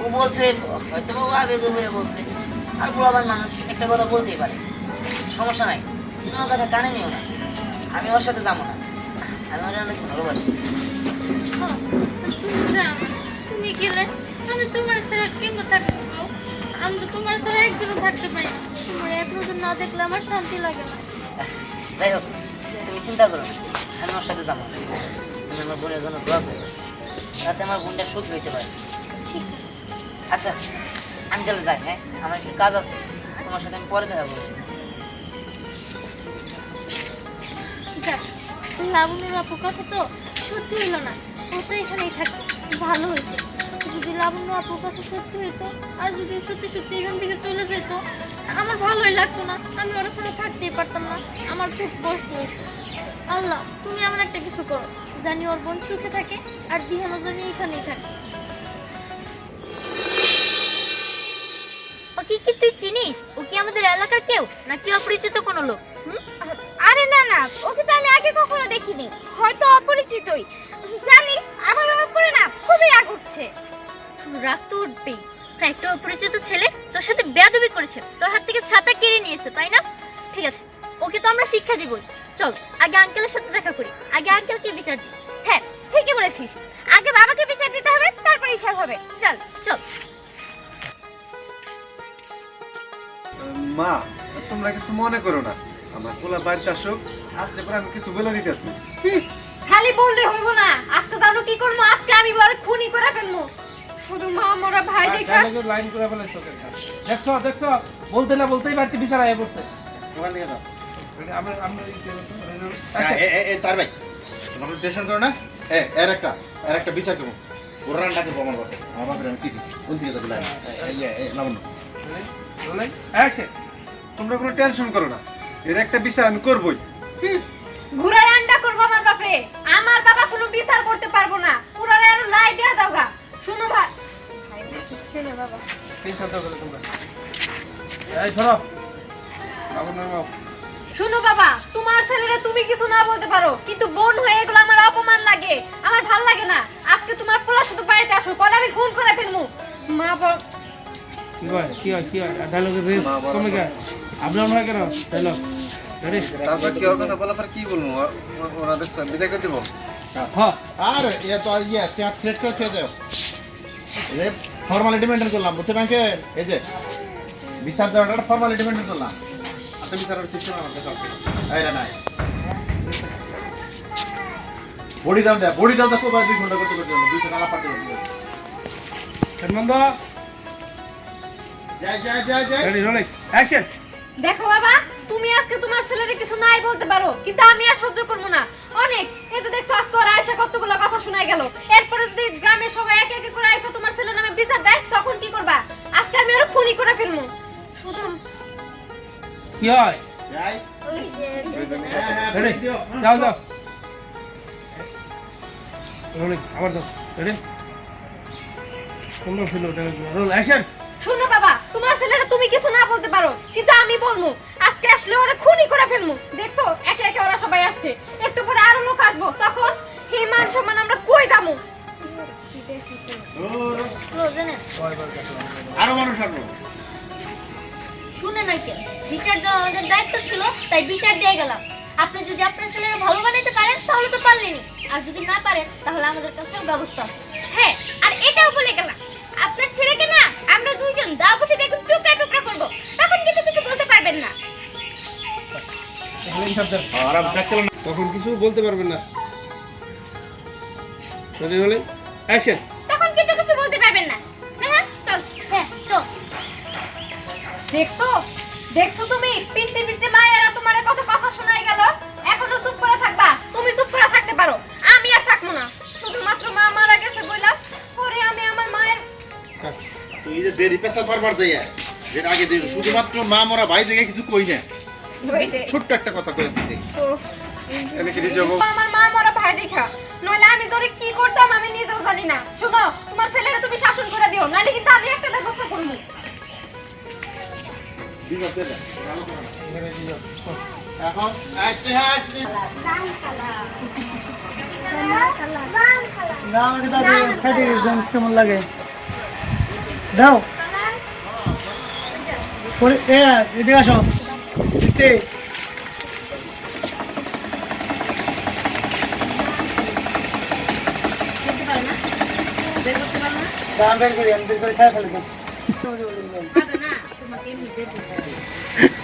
ও বলছে হয়তো ও আবেগ হয়ে বলছে, আর বুড়াবার মানুষ একটা কথা বলতেই পারে, সমস্যা নাই, তুমি আমার কথা কানে নিও না, আমি ওর সাথে যাবো না, আমি ওর অনেক ভালোবাসি। তুমি গেলে আমি তোমার ছাড়া কেমন থাকবো? আমি তো তোমার ছাড়া একদিনও থাকতে পারি না। তোমার এক নজর না দেখলে আমার শান্তি লাগে না। যাই হোক, তুমি চিন্তা করো না, আমি ওর সাথে যাবো, তুমি আমার বোনের জন্য দোয়া করো, যাতে আমার বোনটা সুখ হইতে পারে। ঠিক আছে। আচ্ছা আমি তাহলে যাই, হ্যাঁ আমার একটু কাজ আছে, তোমার সাথে আমি পরে দেখা করবো। যাক, লাবণ্যর আপু কথা তো সত্যি হইল না, ও তো এখানেই থাকতো, ভালো হয়েছে। যদি লাবণ্য আপুর কথা সত্যি হইতো আর যদি সত্যি সত্যি এখান থেকে চলে যেত, আমার ভালোই লাগতো না, আমি ওরা ছাড়া থাকতেই পারতাম না, আমার খুব কষ্ট হইতো। আল্লাহ তুমি এমন একটা কিছু করো জানি ওর বোন সুখে থাকে আর দিহানো জানি এখানেই থাকে। ও কি তুই চিনিস? ও কি আমাদের এলাকার কেউ নাকি অপরিচিত কোনো লোক? আরে না না, ওকে তো আমি আগে কখনো দেখিনি, হয়তো অপরিচিতই। জানিস আমার ওর উপরে না খুবই রাগ উঠছে। রাগ তো উঠবেই, একটা অপরিচিত ছেলে তোর সাথে বেয়াদবি করেছে, তোর হাত থেকে ছাতা কেড়ে নিয়েছে, তাই না? ঠিক আছে, ওকে তো আমরা শিক্ষা দিবই। চল আগে আঙ্কেলের সাথে দেখা করি, আগে আঙ্কেলকে বিচার দিই। হ্যাঁ ঠিকই বলেছিস, আগে বাবাকে বিচার দিতে হবে, তারপর হিসাব হবে। চল চল। মা, তোমরা কিছু মনে করো না, আমার পোলা বাড়িতে আসুক, আসলে পরে আমি কিছু বলে দিতেছি। খালি বললে হইব না, আজকে জানো কি করবো? আজকে আমি বড় খুনি করে ফেলবো। শুধু মা মরা ভাই দেখা লাইন করে ফেলে চোখের দেখছো দেখছো, বলতে না বলতেই বাড়তি বিচার আয়া পড়ছে। ওখান থেকে যাও। আমরা আমরা তার ভাই তোমরা টেনশন করো না। এর একটা বিচার করবো, পুরানটাকে প্রমাণ করো। আমার বাপের আমি চিঠি কোন থেকে যাবে লাইন লাবণ্য। অ্যাকশন। তোমরা কোনো টেনশন করো না, এর একটা বিষয় আমি করবই। ঘোড়ার আন্ডা করবো আমার বাপে, আমার বাবা কোনো বিচার করতে পারবো না। পুরারে আরো লাই দেয়া দাও গা। শুনো ভাই, বাবা টেনশন দাও তোমরা। এই ধরো লাবণ্য নাও। শুনো বাবা, তোমার ছেলেরা তুমি কিছু না বলতে পারো, কিন্তু বোন হয়ে এগুলো আমার অপমান লাগে, আমার ভাল লাগে না। আজকে তোমার পোলা শুধু বাড়িতে আসো, পরে আমি খুন করে ফেলমু। মা বল কি হয় কি হয় কি হয়, ডায়লগের রেস কমে গেল, আপনার হয় কেন ডায়লগ রেডি? তারপর কি ওর কথা বলার পর কি বলবো? ওরা দেখছো বিদায় করে দেবো। হ্যাঁ আর ইয়ে তো ইয়ে স্টার্ট সিলেক্ট করে থেকে যাও। এই যে ফর্মালিটি মেনটেন করলাম, বুঝছেন নাকি? এই যে বিচার দেওয়াটা ফর্মালিটি মেনটেন করলাম। আপনি বিচারের সিস্টেম আমাকে কাছে এই রে নাই বডি দাম দেয়, বডি দাম দেখো 2 ঘন্টা করতে করতে 2 টাকা পাঠিয়ে দিও। সম্বন্ধ যাই রেডি রোলিং অ্যাকশন। দেখো বাবা, তুমি আজকে তোমার ছেলেরে কিছু নাই বলতে পারো, কিন্তু আমি আর সহ্য করবো না। অনেক এই যে দেখছো আজকে ওরা এসে কতগুলো কথা শোনায় গেল। এরপরে যদি গ্রামের সবাই একে একে করে এসে তোমার ছেলের নামে বিচার দেয়, তখন কি করবা? আজকে আমি ওরা খুনি করে ফেলবো। শুধু কি হয় যাই ওই যে রেডি যাও যাও রোলিং আবার দাও রেডি তোমরা ফিল রোল অ্যাকশন। শুনো বাবা, তোমার ছেলেরা তুমি কিছু না বলতে পারো, কিন্তু আমি বলবো। আজকে আসলে ওরা খুনি করে ফেলবো। দেখছো একে একে ওরা সবাই আসছে, একটু পরে আরো লোক আসবো, তখন এই মান সম্মান আমরা কই যাবো? রোজেনে আরো মানুষ আসবো। শুনে নাই কেন, বিচার দেওয়া আমাদের দায়িত্ব ছিল, তাই বিচার দিয়ে গেলাম। আপনি যদি আপনার ছেলেরা ভালো বানাইতে পারেন তাহলে তো পারলেনই, আর যদি না পারেন তাহলে আমাদের কাছেও ব্যবস্থা আছে। হ্যাঁ, আর এটাও বলে গেলাম, আপনার ছেলেকে না আমরা দুইজন দাও বটে দেখুন টুকরা টুকরা করবো, তখন কিন্তু কিছু বলতে পারবেন না। রোলিং শব্দ আর আমি দেখলাম তখন কিছু বলতে পারবেন না। Ready rolling action. তখন কিন্তু কিছু বলতে পারবেন না। হ্যাঁ চল। হ্যাঁ চল। দেখছো দেখছো তুমি পিছে পিছে মায়েরা তোমার কত কথা শোনায় গেল। এখনো চুপ করে থাকবা? তুমি চুপ করে থাকতে পারো, আমি আর থাকবো না। শুধুমাত্র মা মারা গেছে বইলা পরে আমি আমার মায়ের তুই যে দেরি পেশা পারবার যাইয়া যেটা আগে দিল, শুধুমাত্র মা মরা ভাই থেকে কিছু কই না। ছোট্ট একটা কথা কই দিতে এনে কি দিয়ে যাবো? আমার মা মরা ভাই দেখা, নইলে আমি তোরে কি করতাম আমি নিজেও জানি না। শুনো, তোমার ছেলেরা তুমি শাসন করে দিও, নাহলে কিন্তু আমি একটা ব্যবস্থা করবো। এখন আসতে আসতে না আমাকে দাদু খাইতে গেছিলাম, কেমন লাগে? দাও পরে এদিকে আসো দিতে করতে পারে না বের করতে পারে না দাম বের করি আমি বের করে খাই ফেলে পাবে না তোমাকে এমনি বের করতে হবে